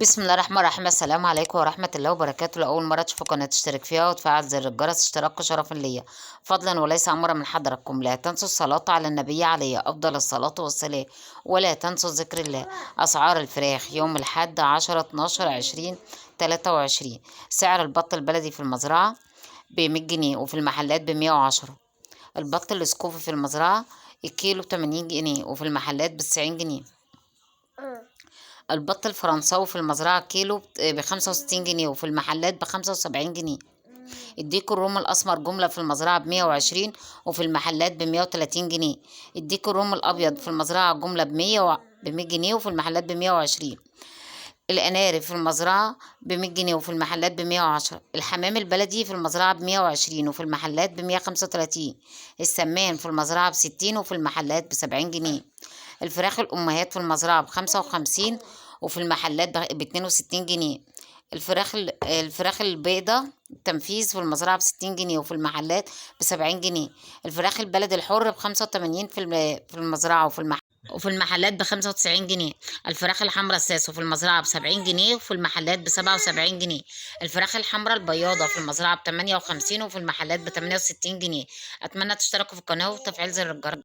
بسم الله الرحمن الرحيم. السلام عليكم ورحمة الله وبركاته. لأول مرة تشوفوا قناة اشترك فيها وتفعل زر الجرس، اشتراككم شرف ليا فضلا وليس أمرا من حضراتكم. لا تنسوا الصلاة على النبي عليه أفضل الصلاة والسلام، ولا تنسوا ذكر الله. أسعار الفراخ يوم الأحد 10/12/2023. سعر البط البلدي في المزرعة ب100 جنيه وفي المحلات ب110. البط الاسكوفي في المزرعة الكيلو ب80 جنيه وفي المحلات ب90 جنيه. البط الفرنساوي في المزرعة كيلو ب65 جنيه وفي المحلات ب75 جنيه. الديك الرومي الأسمر جملة في المزرعة ب120 وفي المحلات ب130 جنيه. الديك الرومي الأبيض في المزرعة جملة ب100 جنيه وفي المحلات ب120. الأناري في المزرعة ب100 جنيه وفي المحلات ب110. الحمام البلدي في المزرعة ب120 وفي المحلات ب135. السمان في المزرعة ب60 وفي المحلات ب70 جنيه. الفراخ الأمهات في المزرعة ب55 وفي المحلات ب62 جنيه. الفراخ البيضة التنفيذ في المزرعة ب60 جنيه وفي المحلات ب70 جنيه. الفراخ البلد الحر ب85 في المزرعة وفي المحلات ب95 جنيه. الفراخ الحمراء الساسو في المزرعة ب70 جنيه وفي المحلات ب77 جنيه. الفراخ الحمراء البياضة في المزرعة ب58 وفي المحلات ب68 جنيه. أتمنى تشتركوا في القناة وتفعيل زر الجرس.